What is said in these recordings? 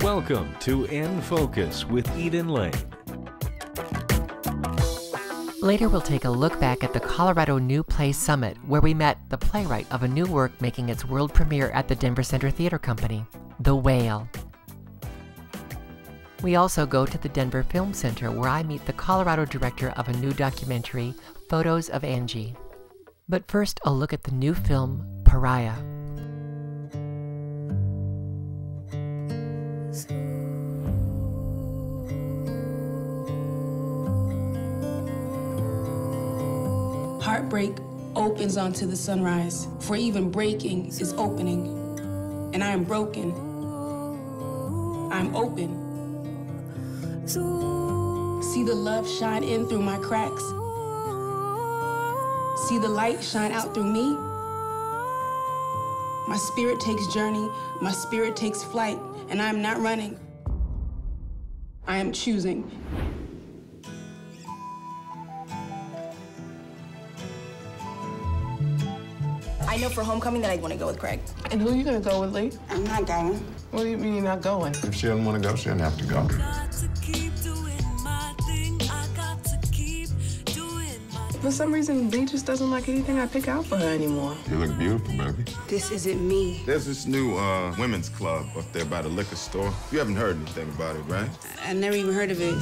Welcome to In Focus with Eden Lane. Later, we'll take a look back at the Colorado New Play Summit, where we met the playwright of a new work making its world premiere at the Denver Center Theater Company, The Whale. We also go to the Denver Film Center, where I meet the Colorado director of a new documentary, Photos of Angie. But first, a look at the new film, Pariah. Heartbreak opens onto the sunrise, for even breaking is opening. And I am broken. I'm open. See the love shine in through my cracks. See the light shine out through me. My spirit takes journey, my spirit takes flight, and I am not running. I am choosing. I know for homecoming that I want to go with Craig. And who are you going to go with, Lee? I'm not going. What do you mean you're not going? If she doesn't want to go, she doesn't have to go. For some reason, Lee just doesn't like anything I pick out for her anymore. You look beautiful, baby. This isn't me. There's this new women's club up there by the liquor store. You haven't heard anything about it, right? I never even heard of it.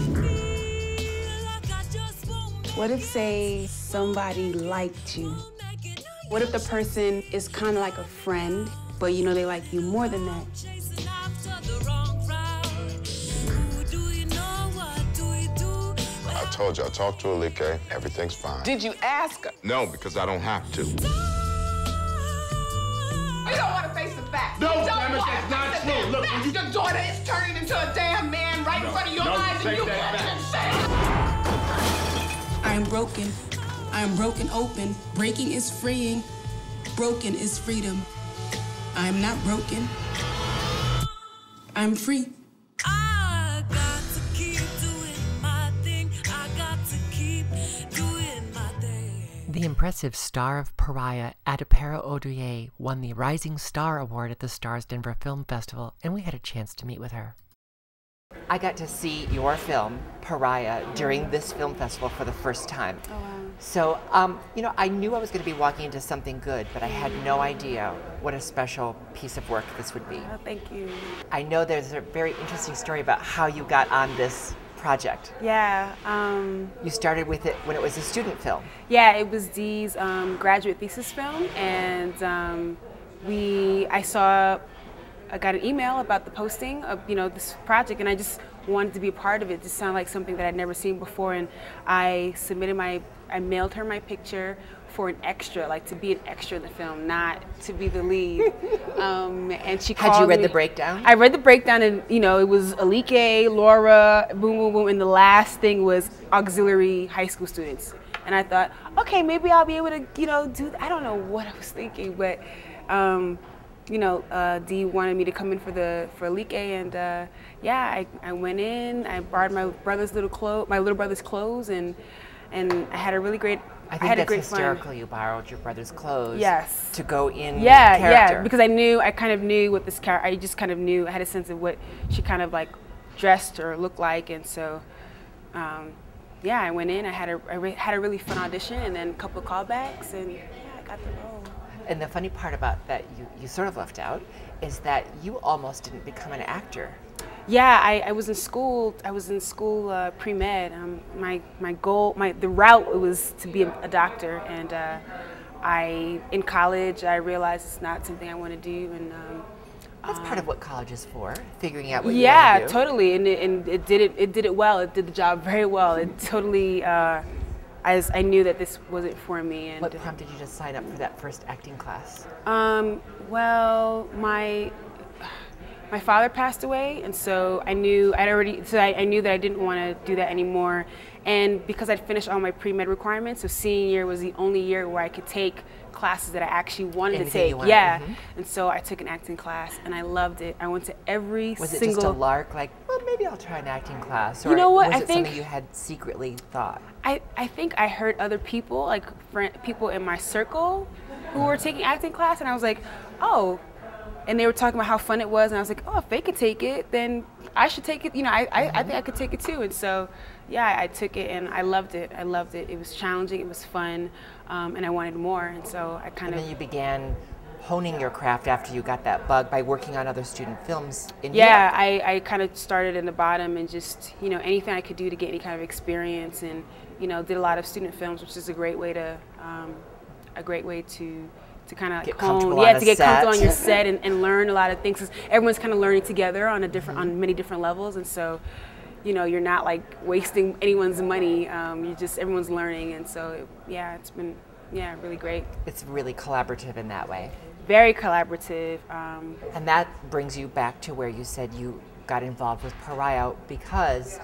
What if, say, somebody liked you? What if the person is kind of like a friend, but you know they like you more than that? I told you, I talked to Alike. Everything's fine. Did you ask her? No, because I don't have to. You don't want to face the facts. No, You don't damn it, wanna that's not face the true. damn Look, facts. you- Your daughter is turning into a damn man right in front of your eyes, and you can't even say it. I am broken. I am broken open. Breaking is freeing. Broken is freedom. I am not broken. I'm free. I got to keep doing my thing. I got to keep doing my thing. The impressive star of Pariah, Adepero Oduye, won the Rising Star Award at the Starz Denver Film Festival, and we had a chance to meet with her. I got to see your film, Pariah, during this film festival for the first time. Oh, wow. So, you know, I knew I was going to be walking into something good, but I had no idea what a special piece of work this would be. Oh, thank you. I know there's a very interesting story about how you got on this project. Yeah. You started with it when it was a student film. Yeah, it was Dee's graduate thesis film, and I got an email about the posting of this project, and I just wanted to be a part of it. It just sounded like something that I'd never seen before, and I mailed her my picture for an extra, like to be an extra in the film, not to be the lead. And she called me. Had you read the breakdown? I read the breakdown, and it was Alike, Laura, boom, boom, boom, and the last thing was auxiliary high school students. And I thought, okay, maybe I'll be able to, do. I don't know what I was thinking, but. Dee wanted me to come in for Alike, and yeah, I went in. I borrowed my little brother's clothes, and I had a really great. I think that's hysterical. Fun. You borrowed your brother's clothes. Yes. To go in. Yeah, character. yeah. Because I kind of knew what this character. I just kind of knew. I had a sense of what she kind of like dressed or looked like, and so. Yeah, I went in. I had a really fun audition, and then a couple of callbacks, and yeah, I got the role. And the funny part about that you sort of left out is that you almost didn't become an actor. Yeah, I was in school. I was in school pre-med. The route was to be a doctor, and in college I realized it's not something I want to do. And that's part of what college is for, figuring out what you want to do. Yeah, totally. And it did it well. It did the job very well. It totally. As I knew that this wasn't for me. And what prompted you to sign up for that first acting class? Well, my father passed away, and so I knew I knew that I didn't want to do that anymore. And because I'd finished all my pre-med requirements, so senior year was the only year where I could take classes that I actually wanted to take. Yeah, and so I took an acting class, and I loved it. I went to every Was single. it just a lark, like, well, maybe I'll try an acting class? Or you know what? was I it think something you had secretly thought? I think I heard other people, like people in my circle, who were taking acting class, and I was like, oh. And they were talking about how fun it was, and I was like, oh, if they could take it, then I should take it. You know, I think I could take it too. And so, yeah, I took it and I loved it. I loved it. It was challenging. It was fun, and I wanted more. And so I kind of. And then you began honing your craft after you got that bug by working on other student films in Yeah, Europe. I kind of started in the bottom and just, you know, anything I could do to get any kind of experience, and, you know, did a lot of student films, which is a great way to kind of Get hone, comfortable yeah, on to a get set. comfortable on your set and learn a lot of things. 'Cause everyone's kind of learning together on a different, on many different levels, and so, you know, you're not like wasting anyone's money. You just, everyone's learning, and so yeah, it's been really great. It's really collaborative in that way. Very collaborative. And that brings you back to where you said you got involved with PARIAH because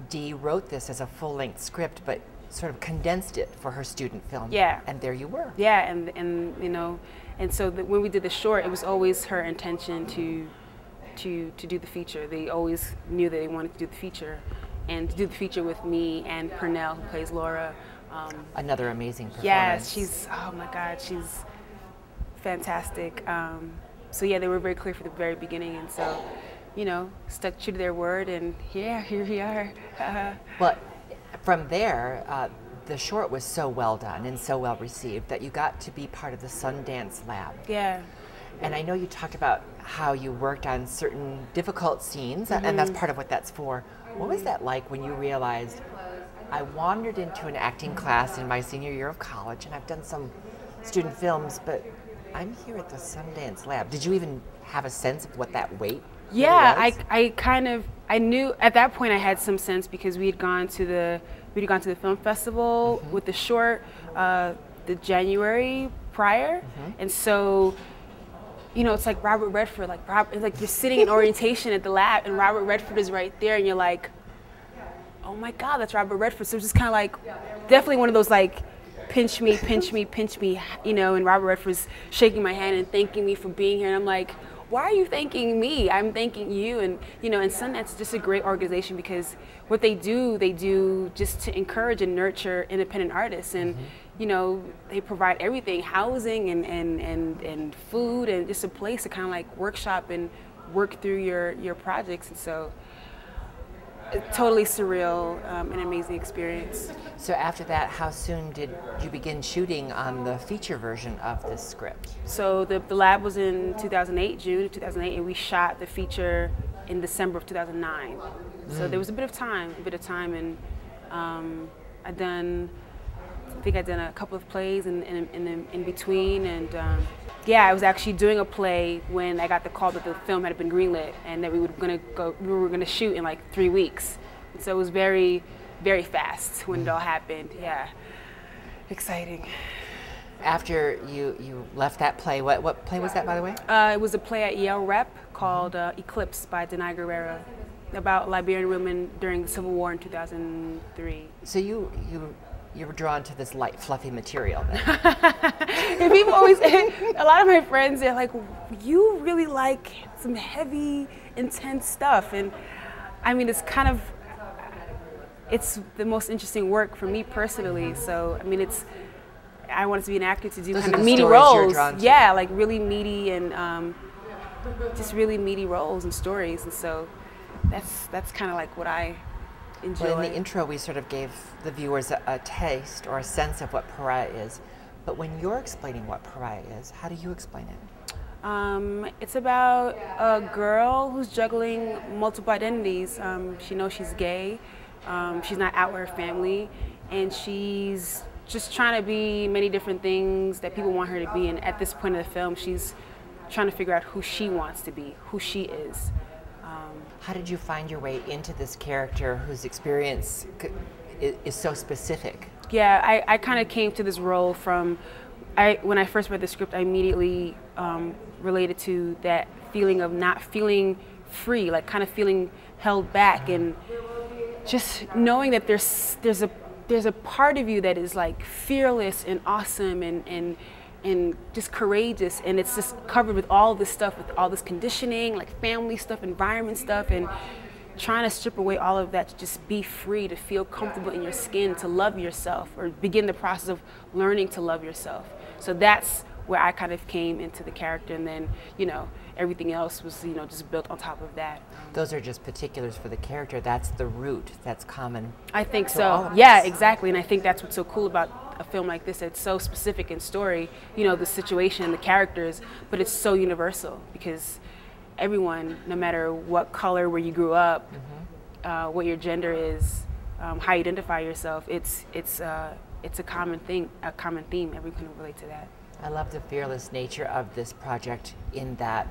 Dee wrote this as a full-length script, but sort of condensed it for her student film. Yeah. And there you were. Yeah, and you know, and so when we did the short, it was always her intention to do the feature. They always knew that they wanted to do the feature, and to do the feature with me and Pernell, who plays Laura. Another amazing performance. Yes, she's, oh my God, she's fantastic. So yeah, they were very clear from the very beginning, and so, you know, stuck true to their word, and yeah, here we are. Well, from there, the short was so well done and so well received that you got to be part of the Sundance Lab. Yeah. And I know you talked about how you worked on certain difficult scenes, and that's part of what that's for. What was that like when you realized, I wandered into an acting class in my senior year of college, and I've done some student films, but I'm here at the Sundance Lab. Did you even have a sense of what that weight Yeah, really was? I knew at that point I had some sense because we had gone to the film festival with the short the January prior, and so, you know, it's like Robert Redford, it's like you're sitting in orientation at the lab and Robert Redford is right there, and you're like, oh my God, that's Robert Redford. So it's just kind of like, definitely one of those like, pinch me, pinch me, pinch me, you know, and Robert Redford's shaking my hand and thanking me for being here, and I'm like, why are you thanking me? I'm thanking you. And, you know, and Sundance is just a great organization because what they do just to encourage and nurture independent artists. And, you know, they provide everything, housing and food, and just a place to kind of like workshop and work through your projects. And so, totally surreal, an amazing experience. So after that, how soon did you begin shooting on the feature version of this script? So the lab was in 2008, June of 2008, and we shot the feature in December of 2009. So there was a bit of time, and I think I'd done a couple of plays in between, and yeah, I was actually doing a play when I got the call that the film had been greenlit and that we were gonna shoot in like 3 weeks. And so it was very, very fast when it all happened. Yeah, exciting. After you left that play, what play was that, by the way? It was a play at Yale Rep called Eclipse by Denai Guerrera, about Liberian women during the Civil War in 2003. So you were drawn to this light, fluffy material then. And people always, a lot of my friends, they're like, you really like some heavy, intense stuff. And I mean, it's the most interesting work for me personally. So, I mean, I wanted to be an actor to do kind of meaty roles. Yeah, like really meaty and just really meaty roles and stories. And so that's kind of like what I enjoy. Well, in the intro, we sort of gave the viewers a taste or a sense of what PARIAH is. But when you're explaining what PARIAH is, how do you explain it? It's about a girl who's juggling multiple identities. She knows she's gay. She's not out with her family, and she's just trying to be many different things that people want her to be. And at this point in the film, she's trying to figure out who she wants to be, who she is. How did you find your way into this character whose experience is so specific? Yeah, I kind of came to this role from, when I first read the script, I immediately related to that feeling of not feeling free, like kind of feeling held back, and just knowing that there's a part of you that is like fearless and awesome and just courageous, and it's just covered with all this stuff, with all this conditioning, like family stuff, environment stuff, and trying to strip away all of that to just be free, to feel comfortable in your skin, to love yourself, or begin the process of learning to love yourself. So that's where I kind of came into the character, and then, you know, everything else was, you know, just built on top of that. Those are just particulars for the character. That's the root. That's common. I think to so. all of Yeah, us. exactly. And I think that's what's so cool about a film like this. It's so specific in story, you know, the situation, the characters, but it's so universal because everyone, no matter what color, where you grew up, what your gender is, how you identify yourself, it's a common thing, a common theme. Everyone can relate to that. I love the fearless nature of this project in that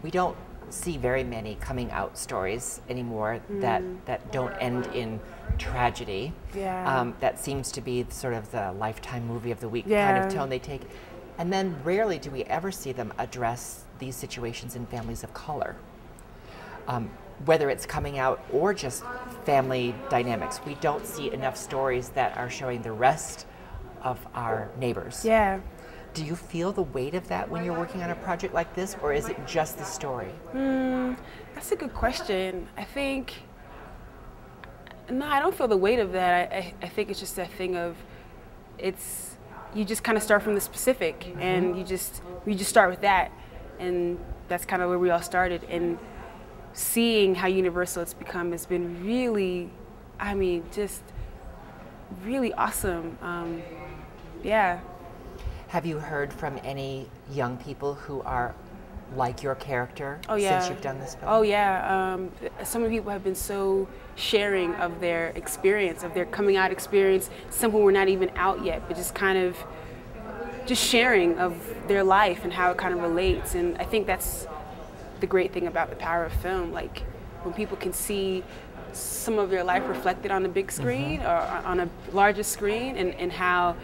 we don't see very many coming out stories anymore that don't end in tragedy. Yeah. That seems to be sort of the Lifetime movie of the week kind Yeah. of tone they take. And then rarely do we ever see them address these situations in families of color. Whether it's coming out or just family dynamics. We don't see enough stories that are showing the rest of our neighbors. Yeah. Do you feel the weight of that when you're working on a project like this, or is it just the story? That's a good question. I think, no, I don't feel the weight of that. I think it's just that thing of, you just kind of start from the specific, and you just start with that, and that's kind of where we all started. And seeing how universal it's become has been really, I mean, just really awesome. Yeah. Have you heard from any young people who are like your character since you've done this film? Oh yeah, some of the people have been so sharing of their experience, of their coming out experience. Some who were not even out yet, but just kind of just sharing of their life and how it kind of relates. And I think that's the great thing about the power of film. Like when people can see some of their life reflected on the big screen or on a larger screen, and how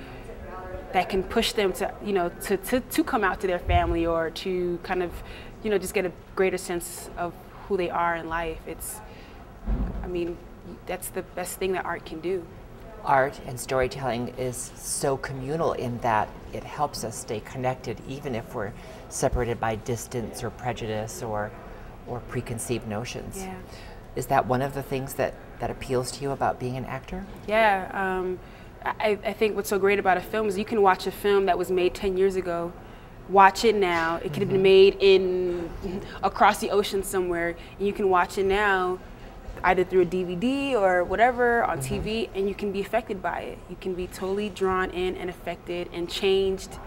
that can push them to, you know, to come out to their family, or to kind of, you know, just get a greater sense of who they are in life. I mean, that's the best thing that art can do. Art and storytelling is so communal in that it helps us stay connected, even if we're separated by distance or prejudice or preconceived notions. Yeah. Is that one of the things that appeals to you about being an actor? Yeah. I think what's so great about a film is you can watch a film that was made 10 years ago, watch it now. It could have been made across the ocean somewhere, and you can watch it now, either through a DVD or whatever on TV, and you can be affected by it. You can be totally drawn in and affected and changed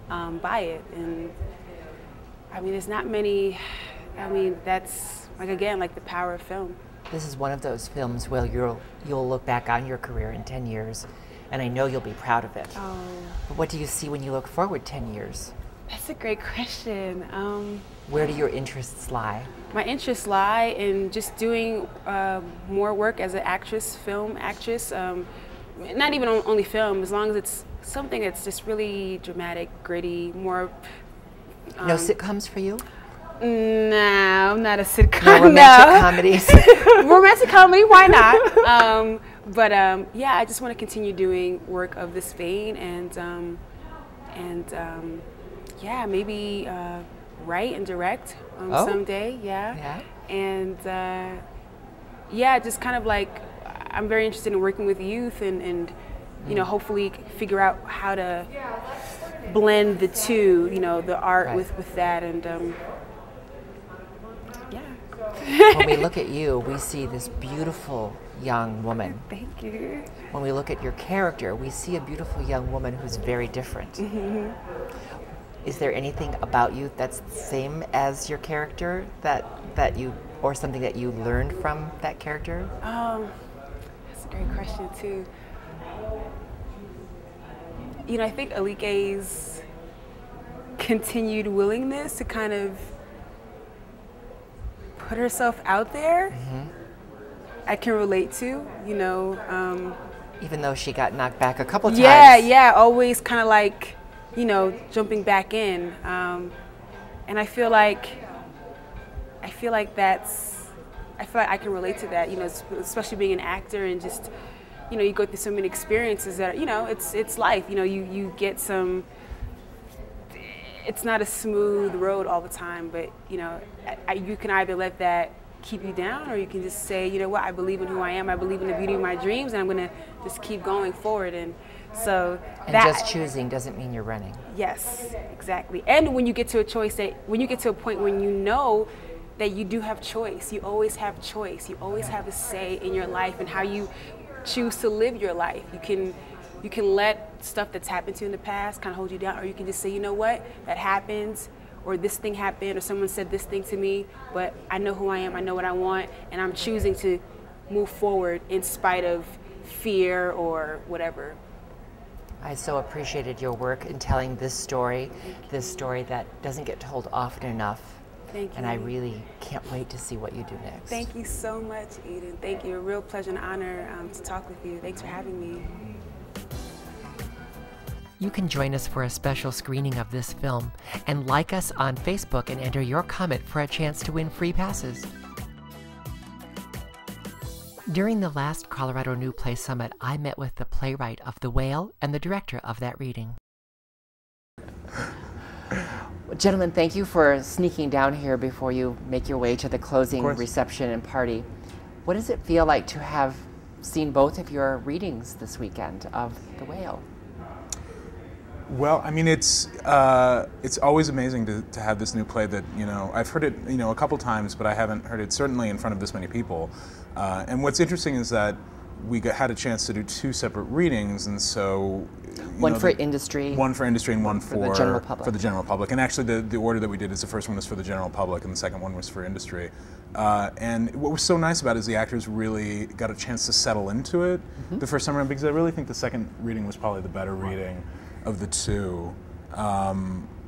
by it. And I mean, there's not many. I mean, that's like the power of film. This is one of those films where you'll look back on your career in 10 years, and I know you'll be proud of it. Oh. But what do you see when you look forward 10 years? That's a great question. Where do your interests lie? My interests lie in just doing more work as an actress, film actress. Not even only film, as long as it's something that's just really dramatic, gritty, more. No sitcoms for you? No, I'm not a sitcom. No romantic comedies? Romantic comedy, why not? But yeah, I just want to continue doing work of this vein, and yeah, maybe write and direct someday. Yeah. And yeah, just kind of like, I'm very interested in working with youth, and you know, hopefully figure out how to blend the two, you know, the art with that, and yeah. When we look at you, we see this beautiful young woman. Thank you. When we look at your character, we see a beautiful young woman who's very different. Is there anything about you that's the same as your character that you, or something that you learned from that character? That's a great question too. You know, I think Alike's continued willingness to kind of put herself out there, I can relate to, you know. Even though she got knocked back a couple times. Yeah, always kind of like, you know, jumping back in. And I feel like I can relate to that, you know, especially being an actor, and just, you know, you go through so many experiences that, you know, it's life, you know, you get some, it's not a smooth road all the time, but, you know, you can either let that keep you down, or you can just say, you know what, I believe in who I am, I believe in the beauty of my dreams, and I'm going to just keep going forward. And So And that, just choosing doesn't mean you're running. yes, exactly. And when you get to a choice when you get to a point when you know that you do have choice, you always have choice. You always have a say in your life and how you choose to live your life. You can let stuff that's happened to you in the past kind of hold you down, or you can just say, you know what, that happens, or this thing happened, or someone said this thing to me, but I know who I am, I know what I want, and I'm choosing to move forward in spite of fear or whatever. I so appreciated your work in telling this story that doesn't get told often enough. Thank you. And I really can't wait to see what you do next. Thank you so much, Eden. Thank you. A real pleasure and honor to talk with you. Thanks for having me. You can join us for a special screening of this film and like us on Facebook and enter your comment for a chance to win free passes. During the last Colorado New Play Summit, I met with the playwright of The Whale and the director of that reading. Gentlemen, thank you for sneaking down here before you make your way to the closing reception and party. What does it feel like to have seen both of your readings this weekend of The Whale? Well, I mean, it's always amazing to have this new play that, you know, I've heard it, you know, a couple times, but I haven't heard it certainly in front of this many people. And what's interesting is that we had a chance to do two separate readings, and so one for industry and one for the general public. For the general public, and actually the order that we did is the first one was for the general public, and the second one was for industry. And what was so nice about it is the actors really got a chance to settle into it the first time around, because I really think the second reading was probably the better reading of the two.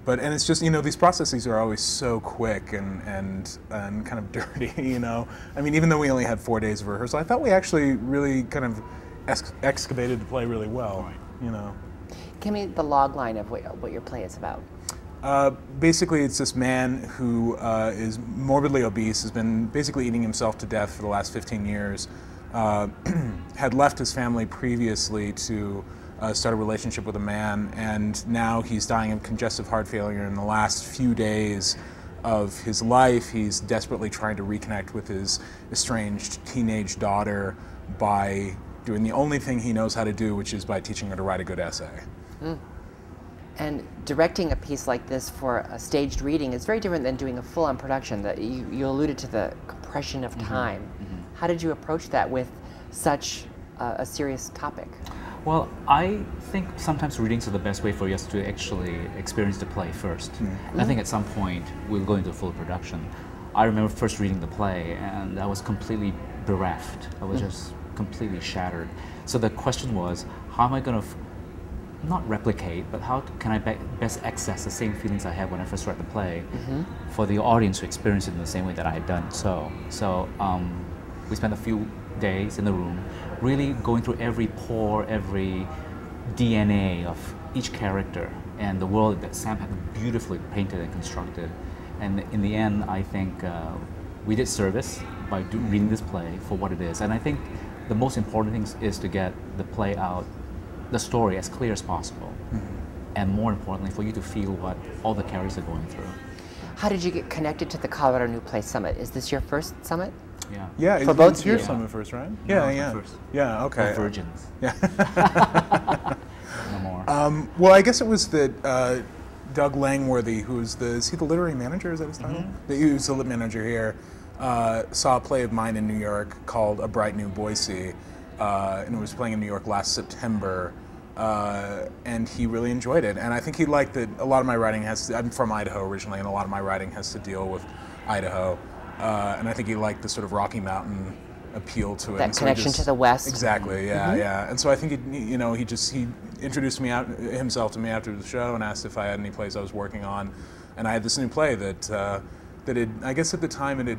And it's just, you know, these processes are always so quick and kind of dirty, you know. I mean, even though we only had 4 days of rehearsal, I thought we actually really kind of excavated the play really well, you know. Give me the log line of what your play is about. Basically, it's this man who is morbidly obese, has been basically eating himself to death for the last 15 years, had left his family previously to start a relationship with a man, and now he's dying of congestive heart failure. In the last few days of his life, he's desperately trying to reconnect with his estranged teenage daughter by doing the only thing he knows how to do, which is by teaching her to write a good essay. And directing a piece like this for a staged reading is very different than doing a full-on production. That you alluded to the compression of time. How did you approach that with such a serious topic? Well, I think sometimes readings are the best way for us to actually experience the play first. I think at some point we'll go into full production. I remember first reading the play and I was completely bereft. I was just completely shattered. So the question was, how am I going to not replicate, but how can I best access the same feelings I had when I first read the play for the audience to experience it in the same way that I had done so. So we spent a few days in the room really going through every pore, every DNA of each character and the world that Sam had beautifully painted and constructed. And in the end, I think we did service by reading this play for what it is. And I think the most important thing is to get the play out, the story as clear as possible. And more importantly, for you to feel what all the characters are going through. How did you get connected to the Colorado New Play Summit? Is this your first summit? Yeah, for both it's your summit first, right? No, Yeah, first. Yeah, okay. No virgins. Yeah. No more. Well, I guess it was that Doug Langworthy, is he the literary manager, is that his title? He was the lit manager here, saw a play of mine in New York called A Bright New Boise, and it was playing in New York last September, and he really enjoyed it. And I think he liked that a lot of my writing I'm from Idaho originally, and a lot of my writing has to deal with Idaho. And I think he liked the sort of Rocky Mountain appeal to it. That connection to the West. Exactly, yeah. And so I think he introduced himself to me after the show and asked if I had any plays I was working on, and I had this new play that I guess at the time it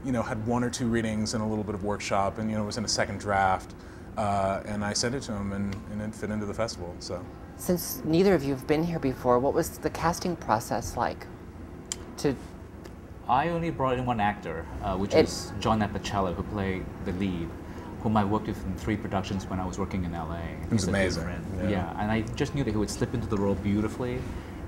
had 1 or 2 readings and a little bit of workshop, and it was in a second draft, and I sent it to him, and it fit into the festival. So. Since neither of you have been here before, what was the casting process like? I only brought in one actor, which is John Appicello, who played the lead, whom I worked with in 3 productions when I was working in LA. He's amazing. Yeah, and I just knew that he would slip into the role beautifully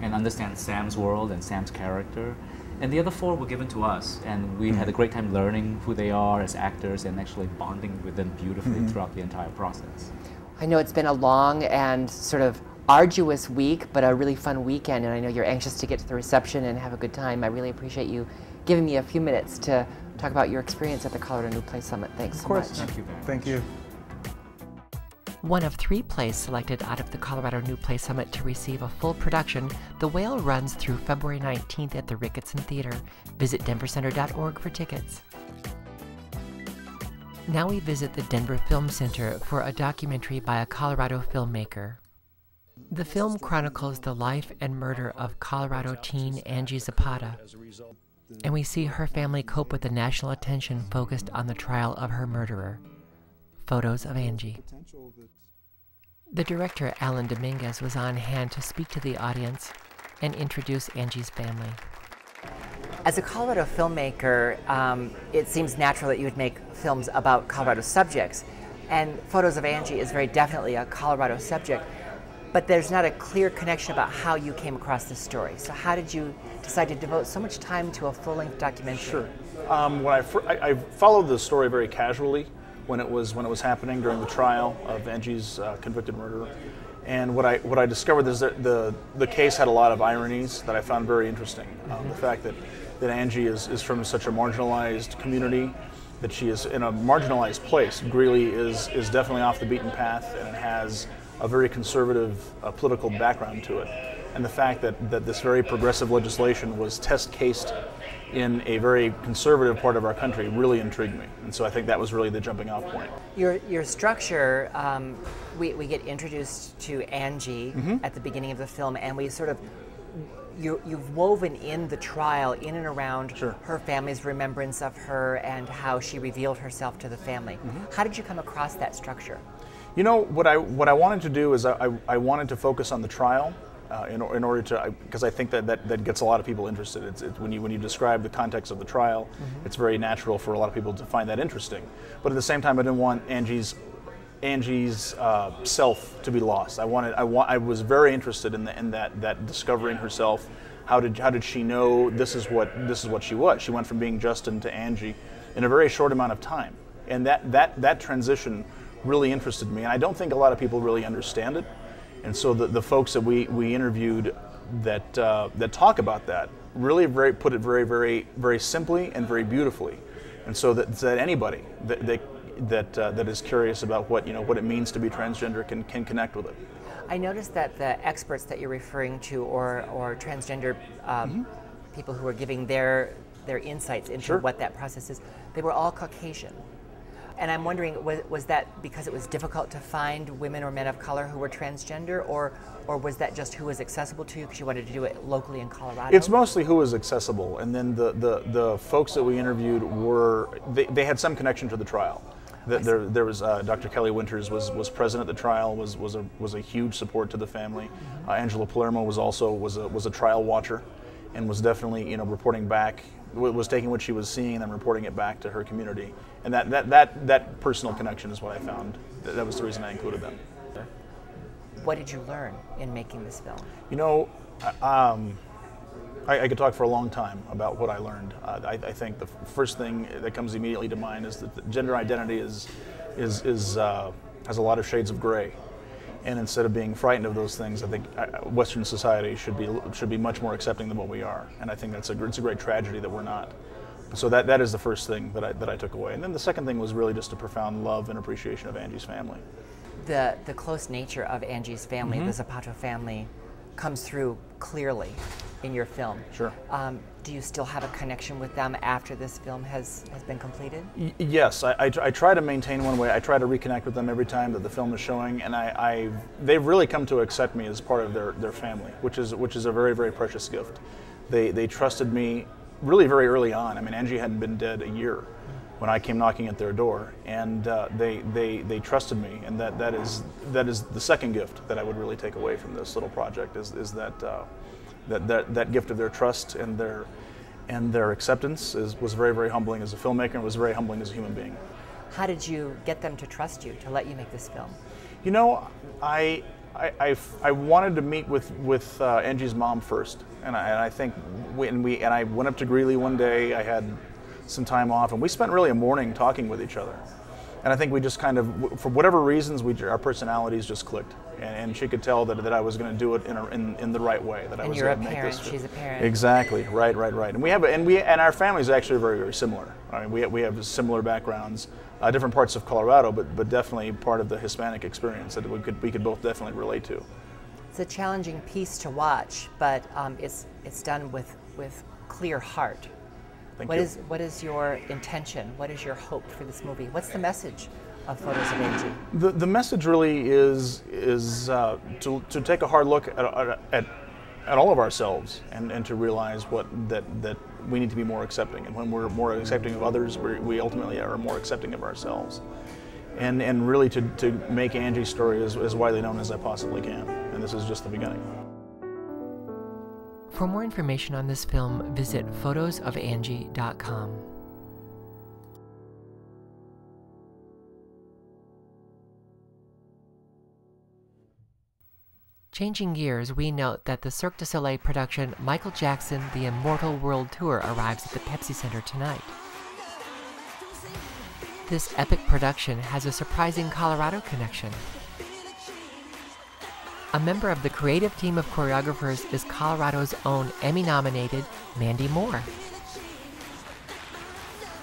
and understand Sam's world and Sam's character. And the other 4 were given to us, and we had a great time learning who they are as actors and actually bonding with them beautifully throughout the entire process. I know it's been a long and sort of arduous week, but a really fun weekend, and I know you're anxious to get to the reception and have a good time. I really appreciate you giving me a few minutes to talk about your experience at the Colorado New Play Summit. Thanks so much. Thank you very much. Thank you. One of 3 plays selected out of the Colorado New Play Summit to receive a full production, The Whale runs through February 19th at the Ricketson Theater. Visit denvercenter.org for tickets. Now we visit the Denver Film Center for a documentary by a Colorado filmmaker. The film chronicles the life and murder of Colorado teen Angie Zapata, and we see her family cope with the national attention focused on the trial of her murderer. Photos of Angie. The director, Alan Dominguez, was on hand to speak to the audience and introduce Angie's family. As a Colorado filmmaker, it seems natural that you would make films about Colorado subjects, and Photos of Angie is very definitely a Colorado subject, but there's not a clear connection about how you came across this story. So how did you decide to devote so much time to a full-length documentary? Sure. When I followed the story very casually when it was happening during the trial of Angie's convicted murderer. And what I discovered is that the case had a lot of ironies that I found very interesting. The fact that Angie is from such a marginalized community, that she is in a marginalized place. Greeley is definitely off the beaten path, and it has a very conservative political background to it. And the fact that this very progressive legislation was test-cased in a very conservative part of our country really intrigued me. And so I think that was really the jumping off point. Your structure, we get introduced to Angie at the beginning of the film, and we sort of, you've woven in the trial in and around her family's remembrance of her and how she revealed herself to the family. How did you come across that structure? You know, what I wanted to do is I wanted to focus on the trial in order to, because I think that gets a lot of people interested. It's when you describe the context of the trial, it's very natural for a lot of people to find that interesting. But at the same time, I didn't want Angie's self to be lost. I was very interested in that discovering herself. How did she know this is what she was? She went from being Justin to Angie in a very short amount of time, and that transition really interested me. And I don't think a lot of people really understand it. And so the folks that we interviewed that talk about that really put it very, very, very simply and very beautifully, and so that anybody that is curious about what it means to be transgender can connect with it. I noticed that the experts that you're referring to, or transgender people who are giving their insights into what that process is, they were all Caucasian. And I'm wondering, was that because it was difficult to find women or men of color who were transgender, or was that just who was accessible to you because you wanted to do it locally in Colorado? It's mostly who was accessible, and then the folks that we interviewed they had some connection to the trial. There was Dr. Kelly Winters was present at the trial, was a huge support to the family. Angela Palermo was a trial watcher, and was definitely reporting back. Was taking what she was seeing and then reporting it back to her community, and that personal connection is what I found. That was the reason I included them. What did you learn in making this film? You know, I could talk for a long time about what I learned. I think the first thing that comes immediately to mind is that gender identity has a lot of shades of gray. And instead of being frightened of those things, I think Western society should be much more accepting than what we are. And I think it's a great tragedy that we're not. So that is the first thing that I took away. And then the second thing was really just a profound love and appreciation of Angie's family. The close nature of Angie's family, the Zapata family, comes through clearly in your film. Sure. Do you still have a connection with them after this film has been completed? Yes, I try to maintain one way. I try to reconnect with them every time that the film is showing, and they've really come to accept me as part of their family, which is a very, very precious gift. They trusted me really very early on. I mean, Angie hadn't been dead a year when I came knocking at their door, and they trusted me, and that is the second gift that I would really take away from this little project is that gift of their trust and their acceptance was very, very humbling as a filmmaker, and was very humbling as a human being. How did you get them to trust you, to let you make this film? You know, I wanted to meet with Angie's mom first, and I think I went up to Greeley one day. I had some time off, and we spent really a morning talking with each other. And I think we just kind of, for whatever reasons, our personalities just clicked. And she could tell that I was going to do it in the right way. That I was going to make this. And you're a parent. She's a parent. Exactly. Right. And and our families are actually very, very similar. I mean, we have similar backgrounds, different parts of Colorado, but definitely part of the Hispanic experience that we could both definitely relate to. It's a challenging piece to watch, but it's done with clear heart. What is your intention? What is your hope for this movie? What's the message of Photos of Angie? The message really is to take a hard look at all of ourselves and to realize that we need to be more accepting. And when we're more accepting of others, we ultimately are more accepting of ourselves. And really to make Angie's story as widely known as I possibly can. And this is just the beginning. For more information on this film, visit photosofangie.com. Changing gears, we note that the Cirque du Soleil production Michael Jackson The Immortal World Tour arrives at the Pepsi Center tonight. This epic production has a surprising Colorado connection. A member of the creative team of choreographers is Colorado's own Emmy-nominated Mandy Moore.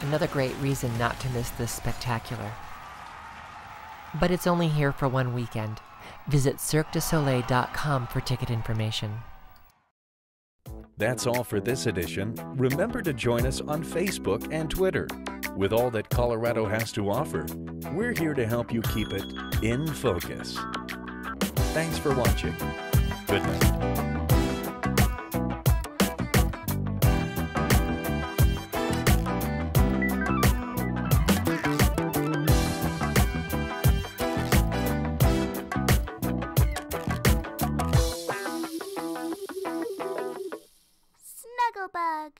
Another great reason not to miss this spectacular. But it's only here for one weekend. Visit CirqueDuSoleil.com for ticket information. That's all for this edition. Remember to join us on Facebook and Twitter. With all that Colorado has to offer, we're here to help you keep it in focus. Thanks for watching. Good night. Snugglebug.